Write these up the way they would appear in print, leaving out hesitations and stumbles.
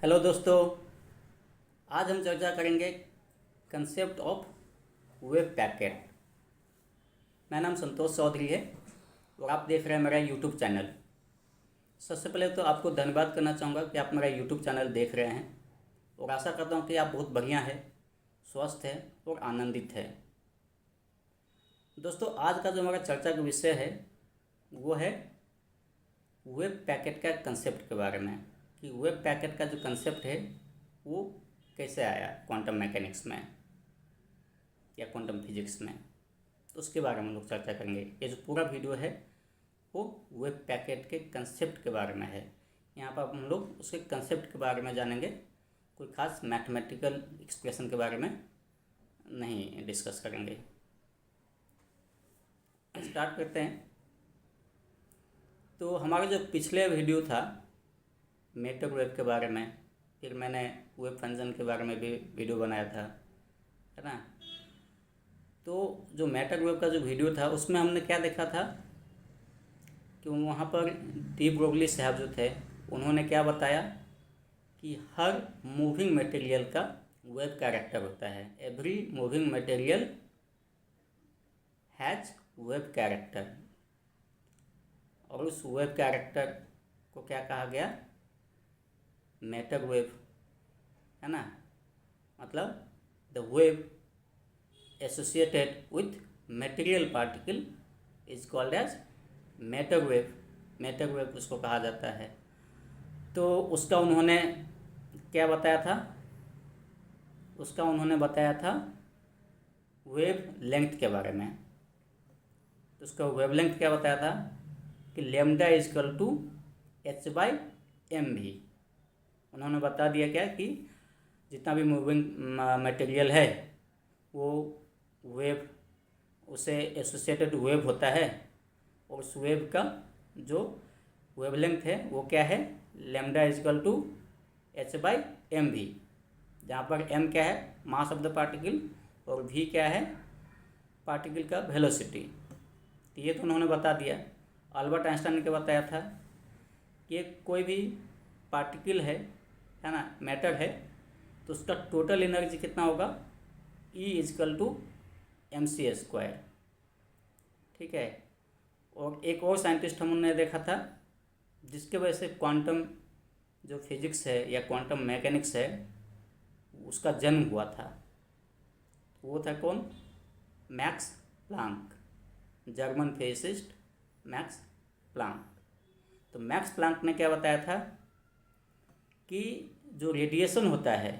Hello दोस्तों, आज हम चर्चा करेंगे कंसेप्ट ऑफ वेब पैकेट। मेरा नाम संतोष चौधरी है और आप देख रहे हैं मेरा यूट्यूब चैनल। सबसे पहले तो आपको धन्यवाद करना चाहूँगा कि आप मेरा यूट्यूब चैनल देख रहे हैं और आशा करता हूँ कि आप बहुत बढ़िया है, स्वस्थ है और आनंदित है। दोस्तों, आज का जो हमारा चर्चा का विषय है वो है वेब पैकेट का कंसेप्ट के बारे में, कि वेब पैकेट का जो कंसेप्ट है वो कैसे आया क्वांटम मैकेनिक्स में या क्वांटम फिजिक्स में। तो उसके बारे में हम लोग चर्चा करेंगे। ये जो पूरा वीडियो है वो वेब पैकेट के कंसेप्ट के बारे में है। यहाँ पर हम लोग उसके कंसेप्ट के बारे में जानेंगे, कोई खास मैथमेटिकल एक्सप्रेशन के बारे में नहीं डिस्कस करेंगे। स्टार्ट करते हैं। तो हमारा जो पिछले वीडियो था मैटर वेब के बारे में, फिर मैंने वेब फंक्शन के बारे में भी वीडियो बनाया था, है ना। तो जो मैटर वेब का जो वीडियो था उसमें हमने क्या देखा था कि वहाँ पर डी ब्रोगली साहब जो थे उन्होंने क्या बताया कि हर मूविंग मटेरियल का वेब कैरेक्टर होता है। Every moving material has web character, और उस वेब कैरेक्टर को क्या कहा गया, मैटर वेब, है ना। मतलब the wave associated with material particle is called as matter wave. Matter wave उसको कहा जाता है। तो उसका उन्होंने क्या बताया था, उसका उन्होंने बताया था वेव लेंथ के बारे में। तो उसका वेव लेंथ क्या बताया था कि lambda is equal to h/mv। उन्होंने बता दिया क्या कि जितना भी मूविंग मटेरियल है वो वेव, उसे एसोसिएटेड वेव होता है, और उस वेव का जो वेवलेंथ है वो क्या है, lambda is equal to h/mv, जहाँ पर m क्या है, मास ऑफ द पार्टिकल, और v क्या है, पार्टिकल का वेलोसिटी। तो ये तो उन्होंने बता दिया। अल्बर्ट आइंस्टाइन ने क्या बताया था कि कोई भी पार्टिकल है ना, मैटर है, तो उसका टोटल एनर्जी कितना होगा, E is equal to mc²। ठीक है। और एक और साइंटिस्ट हमने देखा था जिसके वजह से क्वांटम जो फिजिक्स है या क्वांटम मैकेनिक्स है उसका जन्म हुआ था। वो था कौन, max Planck, German physicist max Planck. तो मैक्स प्लांक ने क्या बताया था कि जो रेडिएशन होता है,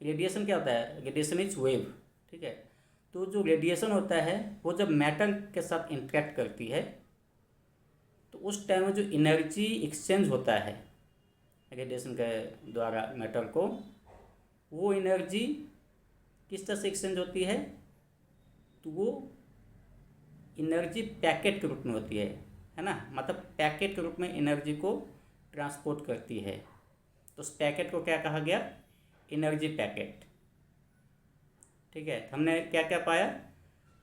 रेडिएशन क्या होता है, रेडिएशन इज वेव। ठीक है। तो जो रेडिएशन होता है वो जब मैटर के साथ इंटरेक्ट करती है तो उस टाइम में जो एनर्जी एक्सचेंज होता है रेडिएशन के द्वारा मैटर को, वो एनर्जी किस तरह से एक्सचेंज होती है, तो वो एनर्जी पैकेट के रूप में होती है ना। मतलब पैकेट के रूप में एनर्जी को ट्रांसपोर्ट करती है। तो उस पैकेट को क्या कहा गया, एनर्जी पैकेट। ठीक है। हमने क्या क्या पाया,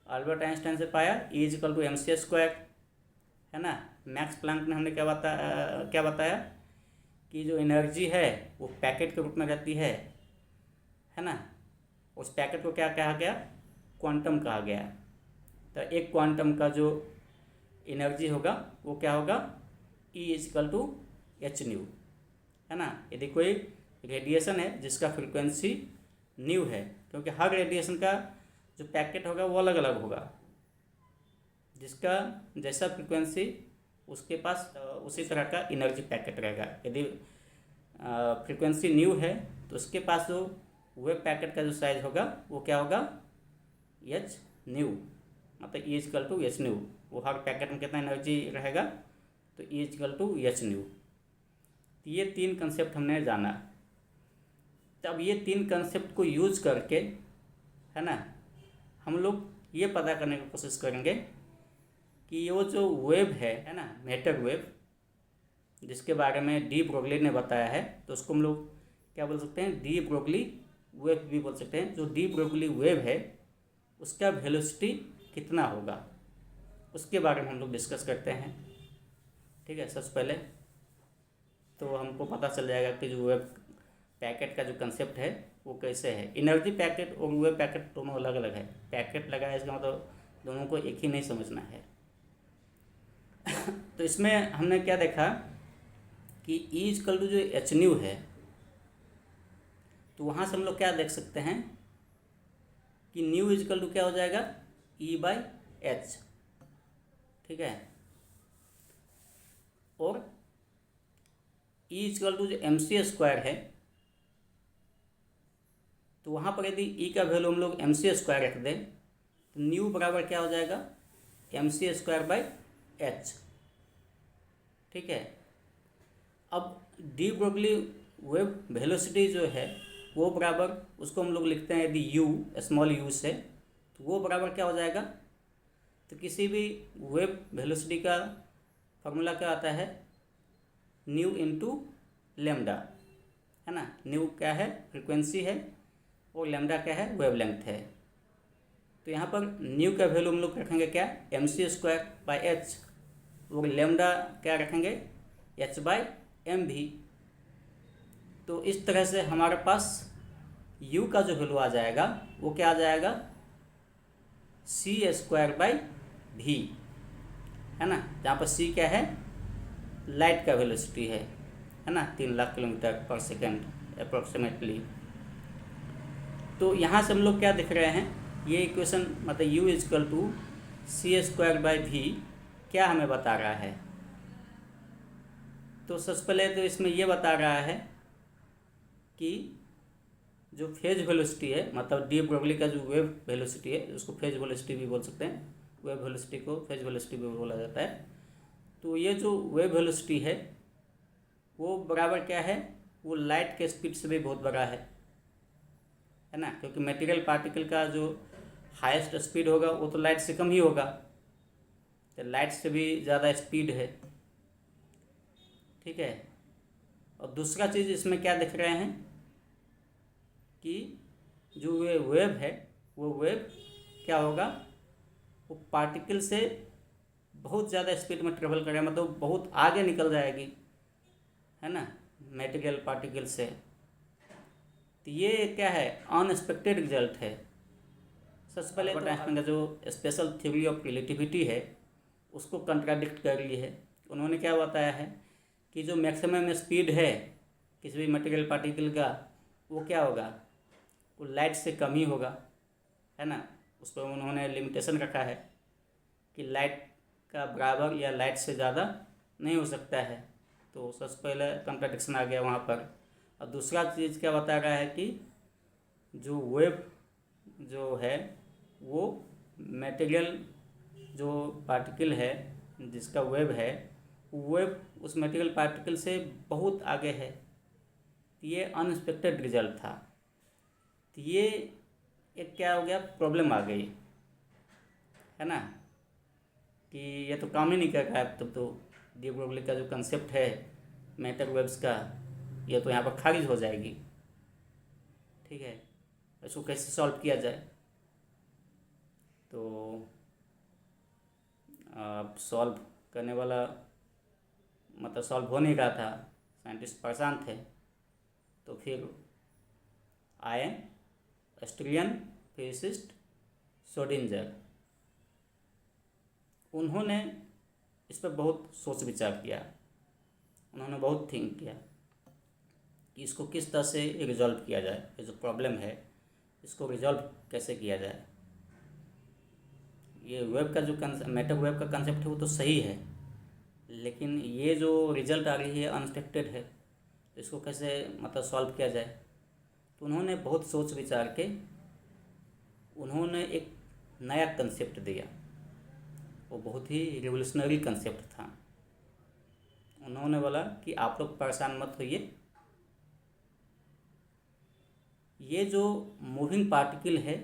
अल्बर्ट आइंस्टाइन से पाया E is equal to mc², है ना। मैक्स प्लांक ने हमने क्या बताया कि जो एनर्जी है वो पैकेट के रूप में रहती है ना। उस पैकेट को क्या कहा गया, क्वांटम कहा गया। तो एक क्वांटम का जो एनर्जी होगा वो क्या होगा, E is equal to h/nu, है ना। यदि कोई रेडिएशन है जिसका फ्रिक्वेंसी न्यू है, क्योंकि हर रेडिएशन का जो पैकेट होगा वो अलग अलग होगा, जिसका जैसा फ्रिक्वेंसी उसके पास उसी तरह का एनर्जी पैकेट रहेगा। यदि फ्रिक्वेंसी न्यू है तो उसके पास जो वेव पैकेट का जो साइज होगा वो क्या होगा, h/nu, मतलब E is equal to h/nu। वो हर पैकेट में कितना एनर्जी रहेगा, तो E is equal to h/nu। तो ये तीन कंसेप्ट हमने जाना। तब ये तीन कंसेप्ट को यूज करके, है ना, हम लोग ये पता करने की कोशिश करेंगे कि वो जो वेव है ना, मैटर वेव, जिसके बारे में डी ब्रोगली ने बताया है, तो उसको हम लोग क्या बोल सकते हैं, डी ब्रोगली वेव भी बोल सकते हैं। जो डी ब्रोगली वेव है उसका वेलोसिटी कितना होगा, उसके बारे में हम लोग डिस्कस करते हैं। ठीक है। सबसे पहले तो हमको पता चल जाएगा कि जो वेब पैकेट का जो कंसेप्ट है वो कैसे है। एनर्जी पैकेट और वेब पैकेट दोनों अलग अलग है। पैकेट लगा है इसका मतलब दोनों को एक ही नहीं समझना है। तो इसमें हमने क्या देखा कि ई इजकल टू जो एच न्यू है, तो वहाँ से हम लोग क्या देख सकते हैं कि न्यू इजकल टू क्या हो जाएगा, ई बाई एच, ठीक है। और ई इजकल टू जो एम सी स्क्वायर है, तो वहाँ पर यदि ई का वैल्यू हम लोग एम सी स्क्वायर रख दें तो न्यू बराबर क्या हो जाएगा, M C square by H, ठीक है। अब डी ब्रोगली वेव वेलोसिटी जो है वो बराबर, उसको हम लोग लिखते हैं यदि यू, स्मॉल यू से, तो वो बराबर क्या हो जाएगा, तो किसी भी वेव वेलोसिटी का फॉर्मूला क्या आता है, न्यू इंटू लेमडा, है ना। न्यू क्या है, फ्रिक्वेंसी है, और लेमडा क्या है, वेवलेंथ है। तो यहाँ पर न्यू का वैल्यू हम लोग रखेंगे क्या, M C square by H, और लेमडा क्या रखेंगे, एच बाई एम भी। तो इस तरह से हमारे पास u का जो वैल्यू आ जाएगा वो क्या आ जाएगा, सी स्क्वायर बाई भी, है ना। जहाँ पर c क्या है, लाइट का वेलोसिटी है ना, 3 लाख किलोमीटर पर सेकेंड अप्रोक्सीमेटली। तो यहाँ से हम लोग क्या दिख रहे हैं, ये इक्वेशन मतलब u equal to C square by भी क्या हमें बता रहा है। तो सबसे पहले तो इसमें ये बता रहा है कि जो फेज वेलोसिटी है, मतलब डी ब्रोगली का जो वेव वेलोसिटी है, उसको फेज वेलोसिटी भी बोल सकते हैं, वेव वेलोसिटी को फेज वेलोसिटी भी बोला जाता है। तो ये जो वेव वेलोसिटी है वो बराबर क्या है, वो लाइट के स्पीड से भी बहुत बड़ा है ना, क्योंकि मटेरियल पार्टिकल का जो हाईएस्ट स्पीड होगा वो तो लाइट से कम ही होगा, तो लाइट से भी ज़्यादा स्पीड है, ठीक है। और दूसरा चीज़ इसमें क्या दिख रहे हैं कि जो वे वेव है वो वेव क्या होगा, वो पार्टिकल से बहुत ज़्यादा स्पीड में ट्रेवल करेगा, मतलब बहुत आगे निकल जाएगी, है ना, मटेरियल पार्टिकल से। तो ये क्या है, अनएक्सपेक्टेड रिजल्ट है। सबसे पहले तो आइंस्टाइन का जो स्पेशल थ्योरी ऑफ रिलेटिविटी है उसको कंट्राडिक्ट कर रही है। उन्होंने क्या बताया है कि जो मैक्सिमम स्पीड है किसी भी मटेरियल पार्टिकल का वो क्या होगा, वो लाइट से कम ही होगा, है ना। उस पर उन्होंने लिमिटेशन रखा है कि लाइट का बराबर या लाइट से ज़्यादा नहीं हो सकता है। तो सबसे पहले कंट्राडिक्शन आ गया वहाँ पर। और दूसरा चीज़ क्या बता रहा है कि जो वेव जो है वो मटेरियल जो पार्टिकल है जिसका वेव है, वेव उस मटेरियल पार्टिकल से बहुत आगे है। तो ये अनएक्सपेक्टेड रिजल्ट था। तो ये एक क्या हो गया, प्रॉब्लम आ गई, है ना, कि ये तो काम ही नहीं कर रहा है। तब तो डी ब्रोगली का जो कंसेप्ट है मैटर वेव्स का, ये तो यहाँ पर खारिज हो जाएगी, ठीक है। इसको कैसे सॉल्व किया जाए, तो अब सॉल्व करने वाला मतलब सॉल्व हो नहीं रहा था, साइंटिस्ट परेशान थे। तो फिर आए ऑस्ट्रेलियन फिजिसिस्ट श्रोडिंगर। उन्होंने इस पर बहुत सोच विचार किया, उन्होंने बहुत थिंक किया कि इसको किस तरह से रिजॉल्व किया जाए, ये जो प्रॉब्लम है इसको रिजॉल्व कैसे किया जाए। ये वेब का जो मैटर वेब का कंसेप्ट है वो तो सही है, लेकिन ये जो रिजल्ट आ रही है अनएक्सपेक्टेड है, तो इसको कैसे मतलब सॉल्व किया जाए। तो उन्होंने बहुत सोच विचार के उन्होंने एक नया कंसेप्ट दिया, वो बहुत ही रिवोल्यूशनरी कंसेप्ट था। उन्होंने बोला कि आप लोग परेशान मत होइए, ये जो मूविंग पार्टिकल है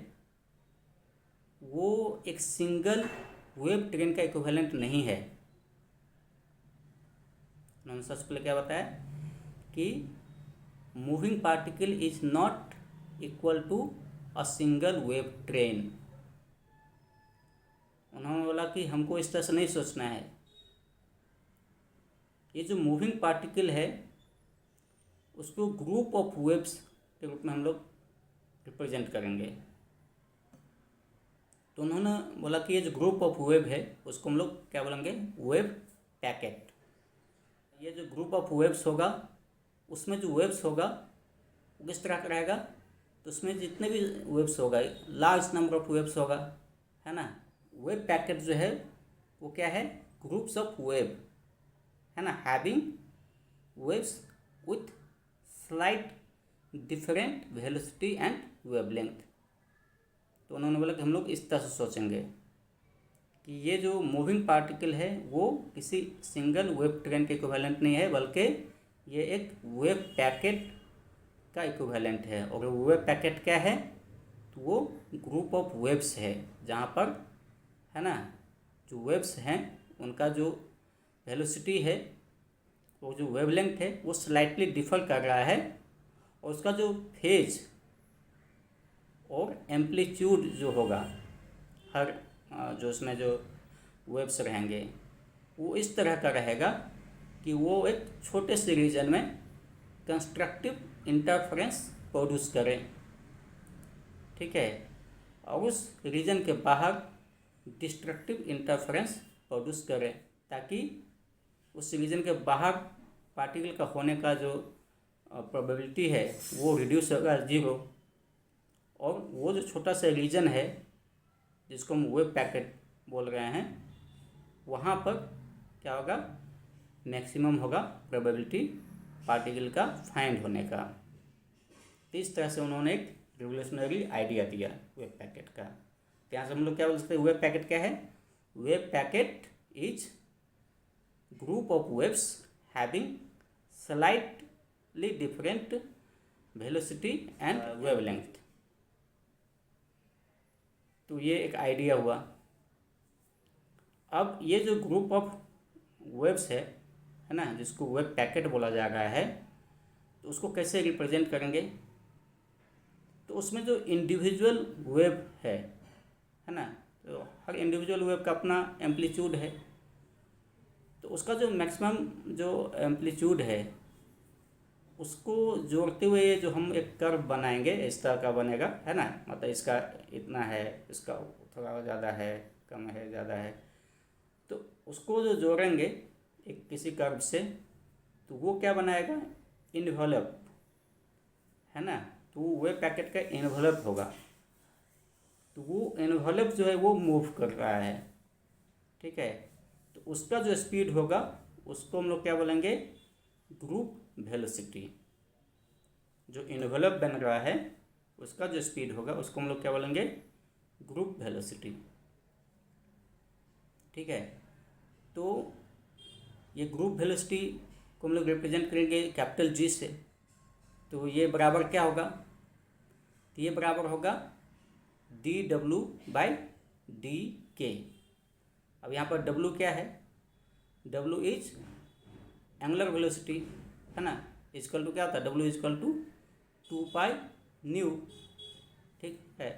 वो एक सिंगल वेव ट्रेन का इक्विवेलेंट नहीं है। उन्होंने सबसे पहले क्या बताया कि moving particle is not equal to a single wave train. उन्होंने बोला कि हमको इस तरह से नहीं सोचना है, ये जो मूविंग पार्टिकल है उसको ग्रुप ऑफ वेव्स के रूप में हम लोग रिप्रेजेंट करेंगे। तो उन्होंने बोला कि ये जो ग्रुप ऑफ वेव है उसको हम लोग क्या बोलेंगे, वेव पैकेट। ये जो ग्रुप ऑफ वेव्स होगा उसमें जो वेव्स होगा वो किस तरह का रहेगा, तो उसमें जितने भी वेव्स होगा लार्ज नंबर ऑफ वेव्स होगा, है ना। वेव पैकेट जो है वो क्या है, ग्रुप्स ऑफ वेव, है ना, having waves with slight different velocity and wavelength. तो उन्होंने बोला कि हम लोग इस तरह से सोचेंगे कि ये जो मूविंग पार्टिकल है वो किसी सिंगल वेव ट्रेन के इक्विवेलेंट नहीं है, बल्कि ये एक वेव पैकेट का इक्विवेलेंट है। और वेव पैकेट क्या है, तो वो ग्रुप ऑफ वेव्स है जहाँ पर, है ना, जो वेव्स हैं उनका जो वेलोसिटी है, वो जो वेवलेंथ है वो स्लाइटली डिफर कर रहा है, और उसका जो फेज और एम्पलीट्यूड जो होगा हर जो उसमें जो वेव्स रहेंगे वो इस तरह का रहेगा कि वो एक छोटे से रीजन में कंस्ट्रक्टिव इंटरफेरेंस प्रोड्यूस करें, ठीक है, और उस रीजन के बाहर डिस्ट्रक्टिव इंटरफेरेंस प्रोड्यूस करें, ताकि उस रीजन के बाहर पार्टिकल का होने का जो प्रोबेबिलिटी है वो रिड्यूस होगा 0, और वो जो छोटा सा रीजन है जिसको हम वेव पैकेट बोल रहे हैं वहाँ पर क्या होगा, मैक्सिमम होगा प्रोबेबिलिटी पार्टिकल का फाइंड होने का। तो इस तरह से उन्होंने एक रिवोल्यूशनरी आइडिया दिया वेव पैकेट का। तो यहाँ से हम लोग क्या बोल सकते हैं, वेव पैकेट क्या है, wave packet is group of waves having slightly different velocity and wavelength. तो ये एक आइडिया हुआ। अब ये जो ग्रुप ऑफ वेव्स है ना, जिसको वेव पैकेट बोला जा रहा है, तो उसको कैसे रिप्रेजेंट करेंगे, तो उसमें जो इंडिविजुअल वेव है ना, तो हर इंडिविजुअल वेव का अपना एम्पलीट्यूड है, तो उसका जो मैक्सिमम जो एम्पलीट्यूड है उसको जोड़ते हुए जो हम एक कर्व बनाएंगे इस तरह का बनेगा, है ना, मतलब इसका इतना है, इसका थोड़ा ज़्यादा है, कम है, ज़्यादा है, तो उसको जो जोड़ेंगे एक किसी कर्व से, तो वो क्या बनाएगा, इन्वॉल्व, है ना। तो वेव पैकेट का इन्वॉल्व होगा, तो वो इन्वॉल्व जो है वो मूव कर रहा है, ठीक है, तो उसका जो स्पीड होगा उसको हम लोग क्या बोलेंगे, ग्रुप वेलोसिटी। जो इन्वॉल्व बन रहा है उसका जो स्पीड होगा उसको हम लोग क्या बोलेंगे, ग्रुप वेलोसिटी, ठीक है। तो ये ग्रुप वेलोसिटी को हम लोग रिप्रेजेंट करेंगे कैपिटल जी से। तो ये बराबर क्या होगा, तो ये बराबर होगा dW/dk। अब यहाँ पर W क्या है, W इज एंगुलर वेलोसिटी, है ना, इजकल टू क्या होता है, W इजकल टू 2π न्यू, ठीक है।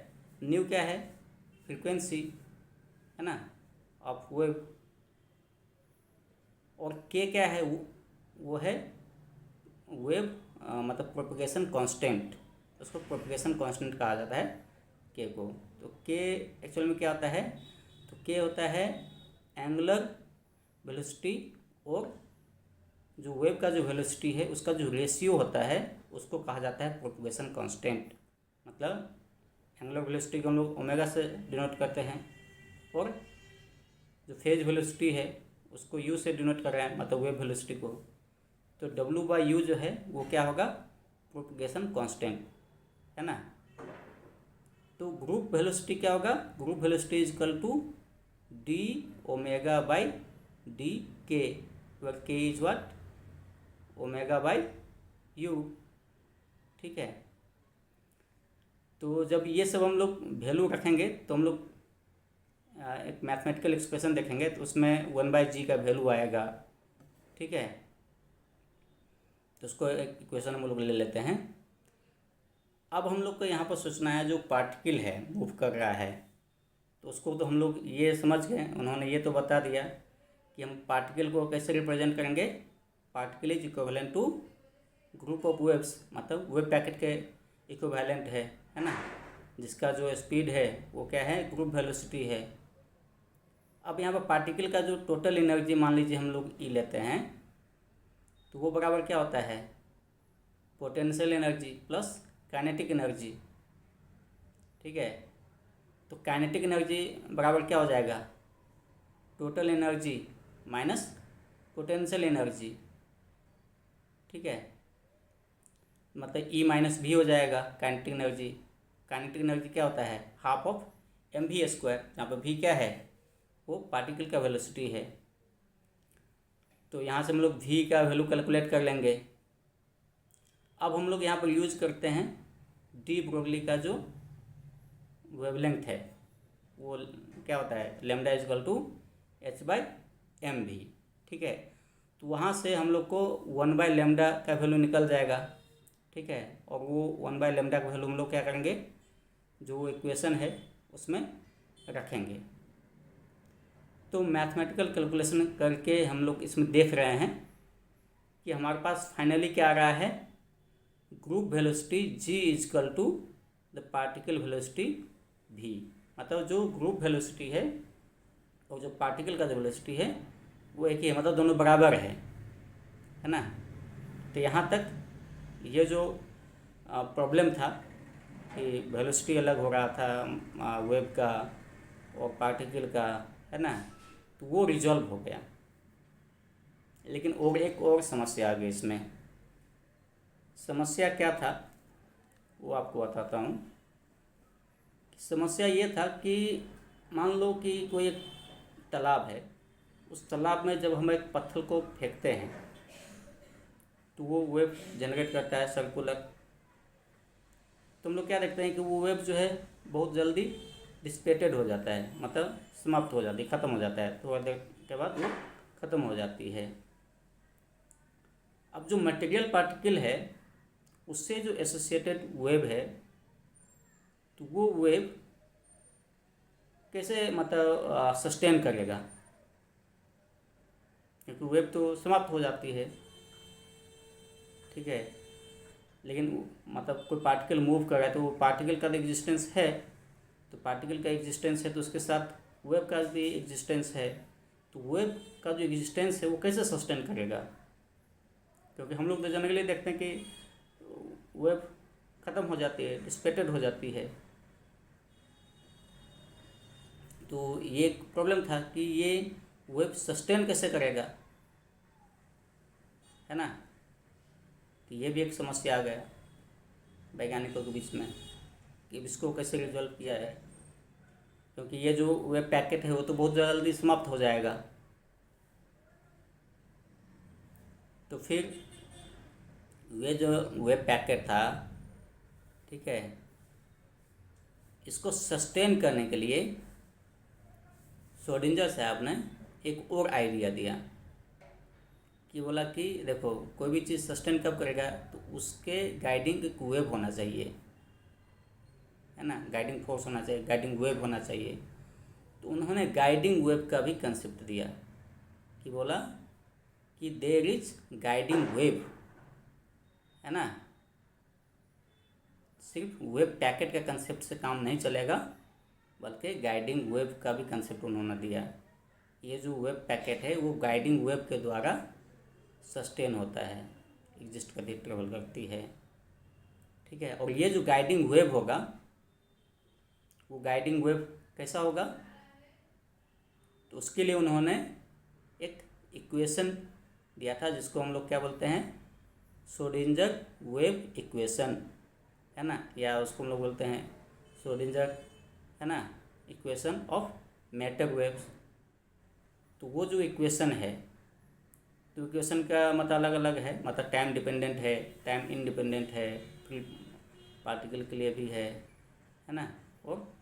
न्यू क्या है, फ्रीक्वेंसी, है ना, ऑफ वेव, और K क्या है, वो है वेव मतलब प्रोपगेशन कांस्टेंट, उसको प्रोपगेशन कांस्टेंट कहा जाता है K को। तो K एक्चुअल में क्या होता है, तो K होता है एंगुलर वेलोसिटी, और जो वेव का जो वेलोसिटी है उसका जो रेशियो होता है उसको कहा जाता है प्रोपगेशन कांस्टेंट। मतलब एंगुलर वेलोसिटी को हम लोग ओमेगा से डिनोट करते हैं, और जो फेज वेलोसिटी है उसको U से डिनोट कर रहे हैं, मतलब वेव वेलोसिटी को। तो W/U जो है वो क्या होगा, प्रोपगेशन कांस्टेंट, है ना। तो ग्रुप वेलोसिटी क्या होगा, group velocity is equal to dω/dk, where k is what, ω/u, ठीक है। तो जब ये सब हम लोग वैल्यू रखेंगे तो हम लोग एक मैथमेटिकल एक्सप्रेशन देखेंगे, तो उसमें 1/g का वैल्यू आएगा, ठीक है। तो उसको एक इक्वेशन हम लोग ले लेते हैं। अब हम लोग को यहाँ पर सोचना है जो पार्टिकल है मूव कर रहा है, तो उसको तो हम लोग ये समझ गए, उन्होंने ये तो बता दिया कि हम पार्टिकल को कैसे रिप्रेजेंट करेंगे, particle is equivalent to group of waves मतलब वेव पैकेट के इक्विवेलेंट है ना, जिसका जो स्पीड है वो क्या है, ग्रुप वेलोसिटी है। अब यहाँ पर पार्टिकल का जो टोटल एनर्जी मान लीजिए हम लोग ई लेते हैं, तो वो बराबर क्या होता है, potential energy plus kinetic energy. ठीक है, तो काइनेटिक एनर्जी बराबर क्या हो जाएगा, total energy minus potential energy. ठीक है, मतलब ई माइनस भी हो जाएगा काइनेटिक एनर्जी। काइनेटिक एनर्जी क्या होता है, half of M V square, यहाँ पर भी क्या है, वो पार्टिकल का वेलोसिटी है। तो यहाँ से हम लोग वी का वैल्यू कैलकुलेट कर लेंगे। अब हम लोग यहाँ पर यूज करते हैं डी ब्रोगली का जो वेवलेंथ है वो क्या होता है, lambda equal to H by M V. ठीक है, तो वहाँ से हम लोग को 1/λ का वैल्यू निकल जाएगा। ठीक है, और वो 1/λ का वैल्यू हम लोग क्या करेंगे, जो इक्वेशन है उसमें रखेंगे। तो मैथमेटिकल कैलकुलेशन करके हम लोग इसमें देख रहे हैं कि हमारे पास फाइनली क्या आ रहा है, group velocity g equal to the particle velocity v। मतलब जो ग्रुप वेलोसिटी है और जो पार्टिकल का जो वेलोसिटी है वो एक ही है, मतलब दोनों बराबर है ना। तो यहाँ तक ये जो प्रॉब्लम था कि वेलोसिटी अलग हो रहा था वेव का और पार्टिकल का, है ना, तो वो रिजॉल्व हो गया। लेकिन और एक और समस्या आ गई इसमें। समस्या क्या था वो आपको बताता हूँ। समस्या ये था कि मान लो कि कोई एक तालाब है, उस तालाब में जब हम एक पत्थर को फेंकते हैं तो वो वेव जनरेट करता है सर्कुलर। तो हम लोग क्या देखते हैं कि वो वेव जो है बहुत जल्दी डिसिपेटेड हो जाता है, मतलब समाप्त हो जाती है, ख़त्म हो जाता है, थोड़ी देर के बाद वो ख़त्म हो जाती है। अब जो मटेरियल पार्टिकल है उससे जो एसोसिएटेड वेव है, तो वो वेव कैसे मतलब सस्टेन करेगा, क्योंकि वेव तो समाप्त हो जाती है। ठीक है, लेकिन मतलब कोई पार्टिकल मूव कर रहा है तो वो पार्टिकल का एग्जिस्टेंस है, तो पार्टिकल का एग्जिस्टेंस है तो उसके साथ वेव का भी एग्जिस्टेंस है। तो वेव का जो एग्जिस्टेंस है वो कैसे सस्टेन करेगा, क्योंकि हम लोग तो जनरली देखते हैं कि वेव ख़त्म हो जाती है, डिसिपेटेड हो जाती है। तो ये एक प्रॉब्लम था कि ये वेव सस्टेन कैसे करेगा, है ना। तो ये भी एक समस्या आ गया वैज्ञानिकों के बीच में कि इसको कैसे रिजॉल्व किया है, क्योंकि ये जो वेव पैकेट है वो तो बहुत जल्दी समाप्त हो जाएगा। तो फिर ये जो वेव पैकेट था, ठीक है, इसको सस्टेन करने के लिए श्रोडिंगर साहब ने एक और आइडिया दिया कि बोला कि देखो कोई भी चीज़ सस्टेन कब करेगा, तो उसके गाइडिंग एक वेव होना चाहिए, है ना, गाइडिंग फोर्स होना चाहिए, गाइडिंग वेव होना चाहिए। तो उन्होंने गाइडिंग वेव का भी कंसेप्ट दिया कि बोला कि देयर इज गाइडिंग वेव, है ना। सिर्फ वेव पैकेट के कंसेप्ट से काम नहीं चलेगा, बल्कि गाइडिंग वेव का भी कंसेप्ट उन्होंने दिया। ये जो वेव पैकेट है वो गाइडिंग वेव के द्वारा सस्टेन होता है, एग्जिस्ट करती, ट्रेवल करती है। ठीक है, और ये जो गाइडिंग वेव होगा वो गाइडिंग वेव कैसा होगा, तो उसके लिए उन्होंने एक इक्वेशन दिया था जिसको हम लोग क्या बोलते हैं, श्रोडिंगर वेव इक्वेशन, है ना, या उसको हम लोग बोलते हैं श्रोडिंगर, है ना, इक्वेशन ऑफ मैटर वेव्स। तो वो जो इक्वेशन है, तो इक्वेशन का मतलब अलग अलग है, मतलब टाइम डिपेंडेंट है, टाइम इंडिपेंडेंट है, फ्री पार्टिकल के लिए भी है ना, और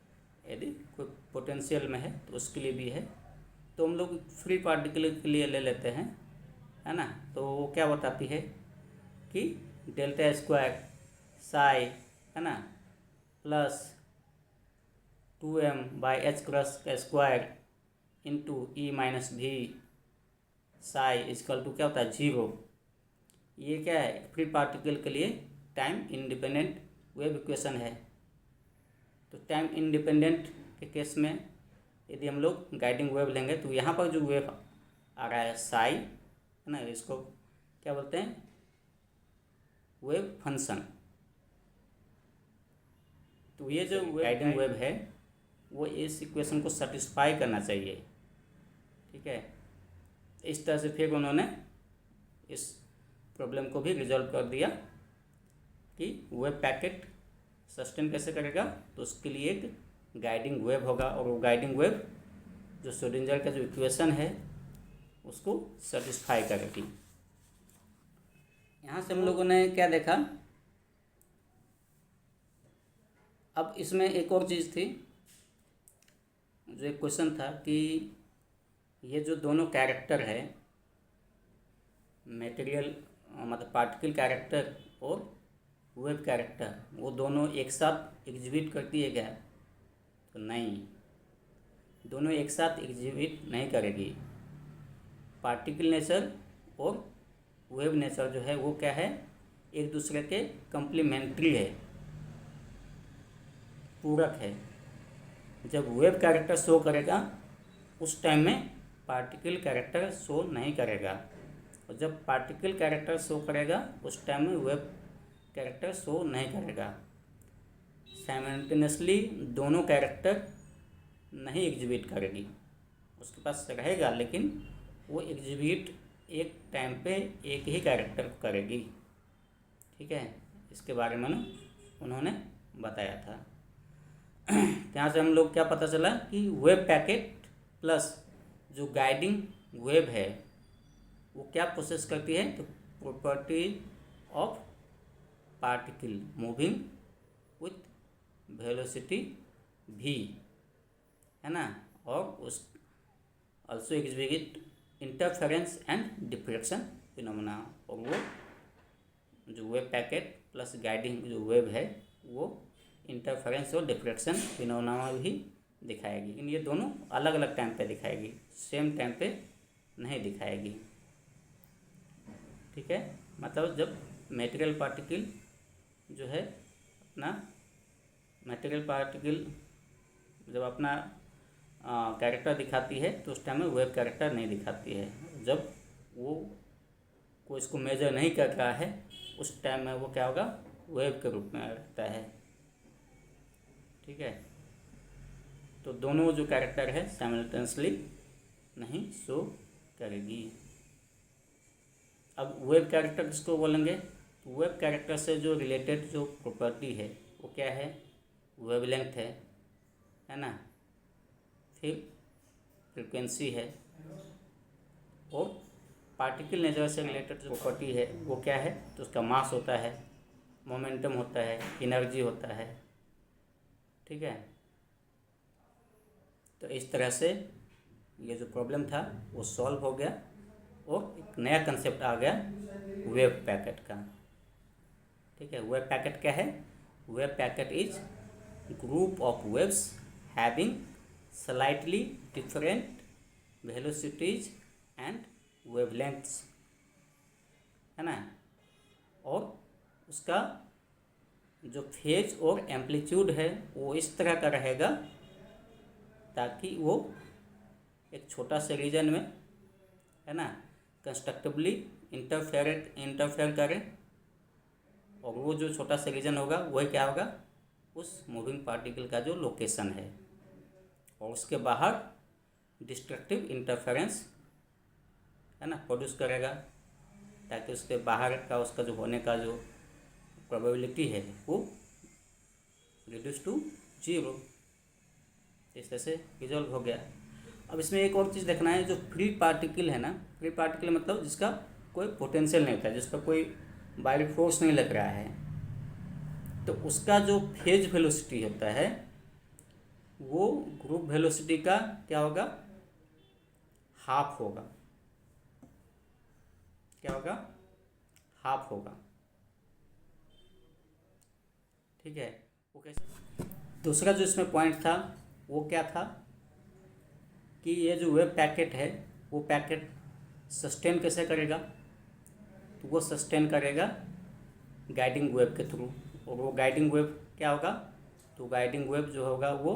यदि कोई पोटेंशियल में है तो उसके लिए भी है। तो हम लोग फ्री पार्टिकल के लिए ले लेते हैं, है ना। तो वो क्या बताती है कि डेल्टा स्क्वायर साई, है ना, प्लस 2m/h क्रॉस का स्क्वायर इंटू ई माइनस भी साई इजकल टू क्या होता है 0। ये क्या है, फ्री पार्टिकल के लिए टाइम इंडिपेंडेंट वेव इक्वेशन है। तो टाइम इंडिपेंडेंट के केस में यदि हम लोग गाइडिंग वेव लेंगे तो यहाँ पर जो वेव आ रहा है साई, है ना, इसको क्या बोलते हैं, वेव फंक्शन। तो ये जो गाइडिंग वेव है वो इस इक्वेशन को सेटिस्फाई करना चाहिए, ठीक है। इस तरह से फिर उन्होंने इस प्रॉब्लम को भी रिजॉल्व कर दिया कि वेव पैकेट सस्टेन कैसे करेगा। तो उसके लिए एक गाइडिंग वेव होगा और वो गाइडिंग वेव जो श्रोडिंगर का जो इक्वेशन है उसको सेटिस्फाई करेगी। यहाँ से हम लोगों ने क्या देखा, अब इसमें एक और चीज़ थी, जो एक क्वेश्चन था कि ये जो दोनों कैरेक्टर है, मटेरियल मतलब पार्टिकल कैरेक्टर और वेव कैरेक्टर, वो दोनों एक साथ एग्जिबिट करती है क्या? तो नहीं, दोनों एक साथ एग्जिबिट नहीं करेगी। पार्टिकल नेचर और वेव नेचर जो है वो क्या है, एक दूसरे के कम्प्लीमेंट्री है, पूरक है। जब वेव कैरेक्टर शो करेगा उस टाइम में पार्टिकल कैरेक्टर शो नहीं करेगा, और जब पार्टिकल कैरेक्टर शो करेगा उस टाइम में वेव कैरेक्टर शो नहीं करेगा। साइमल्टेनियसली दोनों कैरेक्टर नहीं एग्जिबिट करेगी, उसके पास रहेगा लेकिन वो एग्जिबिट एक टाइम पे एक ही कैरेक्टर को करेगी, ठीक है। इसके बारे में ना उन्होंने बताया था। यहाँ से हम लोग क्या पता चला कि वेव पैकेट प्लस जो गाइडिंग वेव है वो क्या प्रोसेस करती है, तो property of particle moving with velocity v, है ना, और उस also exhibit interference and diffraction phenomena. और वो जो वेव पैकेट प्लस गाइडिंग जो वेव है वो इंटरफेरेंस और डिफ्रेक्शन फिनोमेना भी दिखाएगी, लेकिन ये दोनों अलग अलग टाइम पे दिखाएगी, सेम टाइम पे नहीं दिखाएगी, ठीक है। मतलब जब मटेरियल पार्टिकल जो है अपना मटेरियल पार्टिकल जब अपना कैरेक्टर दिखाती है तो उस टाइम में वेव कैरेक्टर नहीं दिखाती है। जब वो कोई इसको मेजर नहीं कर रहा है उस टाइम में वो क्या होगा, वेव के रूप में रहता है, ठीक है। तो दोनों जो कैरेक्टर है साइमल्टेनियसली नहीं शो करेगी। अब वेव कैरेक्टर किसको बोलेंगे, तो वेव कैरेक्टर से जो रिलेटेड जो प्रॉपर्टी है वो क्या है, वेवलेंथ है ना, फिर फ्रीक्वेंसी है, और पार्टिकल नेचर से रिलेटेड जो प्रॉपर्टी है वो क्या है, तो उसका मास होता है, मोमेंटम होता है, एनर्जी होता है, ठीक है। तो इस तरह से ये जो प्रॉब्लम था वो सॉल्व हो गया और एक नया कंसेप्ट आ गया वेव पैकेट का, ठीक है। वेव पैकेट क्या है, wave packet is group of waves having slightly different velocities and wavelengths, है ना, और उसका जो फेज और एम्पलीट्यूड है वो इस तरह का रहेगा ताकि वो एक छोटा से रीजन में, है ना, कंस्ट्रक्टिवली इंटरफेयर करे, और वो जो छोटा सा रीजन होगा वही क्या होगा, उस मूविंग पार्टिकल का जो लोकेशन है, और उसके बाहर डिस्ट्रक्टिव इंटरफेरेंस, है ना, प्रोड्यूस करेगा ताकि उसके बाहर का उसका जो होने का जो प्रोबेबिलिटी है वो रिड्यूस टू 0। इस तरह से रिजॉल्व हो गया। अब इसमें एक और चीज़ देखना है, जो फ्री पार्टिकल है ना, फ्री पार्टिकल मतलब जिसका कोई पोटेंशियल नहीं होता है, जिसका कोई बाहरी फोर्स नहीं लग रहा है, तो उसका जो फेज वेलोसिटी होता है वो ग्रुप वेलोसिटी का क्या होगा, हाफ होगा। क्या होगा, हाफ होगा, ठीक है। वो कैसे, दूसरा जो इसमें पॉइंट था वो क्या था कि ये जो वेव पैकेट है वो पैकेट सस्टेन कैसे करेगा, तो वो सस्टेन करेगा गाइडिंग वेव के थ्रू। और वो गाइडिंग वेव क्या होगा, तो गाइडिंग वेव जो होगा वो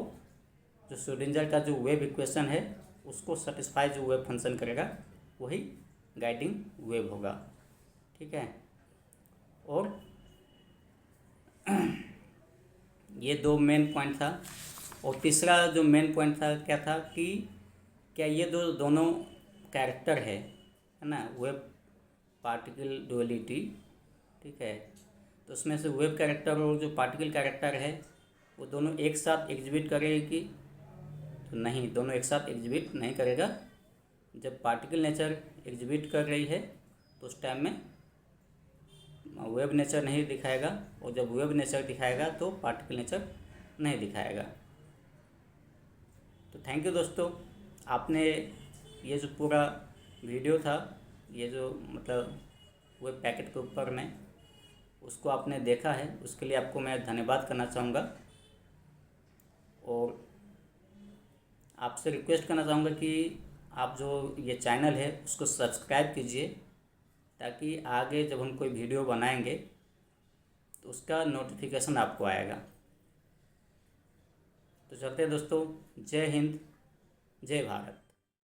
जो श्रोडिंगर का जो वेव इक्वेशन है उसको सेटिस्फाई जो वेव फंक्शन करेगा वही गाइडिंग वेव होगा। ठीक है। और ये दो मेन पॉइंट था। और तीसरा जो मेन पॉइंट था क्या था कि क्या ये दोनों कैरेक्टर है ना, वेव पार्टिकल डुअलिटी। ठीक है। तो उसमें से वेव कैरेक्टर और जो पार्टिकल कैरेक्टर है वो दोनों एक साथ एग्जिबिट करेगी, तो नहीं, दोनों एक साथ एग्जिबिट नहीं करेगा। जब पार्टिकल नेचर एग्जिबिट कर रही है तो उस टाइम में वेव नेचर नहीं दिखाएगा, और जब वेव नेचर दिखाएगा तो पार्टिकल नेचर नहीं दिखाएगा। तो थैंक यू दोस्तों, आपने ये जो पूरा वीडियो था, ये जो मतलब वेब पैकेट के ऊपर में उसको आपने देखा है, उसके लिए आपको मैं धन्यवाद करना चाहूँगा। और आपसे रिक्वेस्ट करना चाहूँगा कि आप जो ये चैनल है उसको सब्सक्राइब कीजिए, ताकि आगे जब हम कोई वीडियो बनाएंगे तो उसका नोटिफिकेशन आपको आएगा। तो चलते हैं दोस्तों, जय हिंद, जय भारत।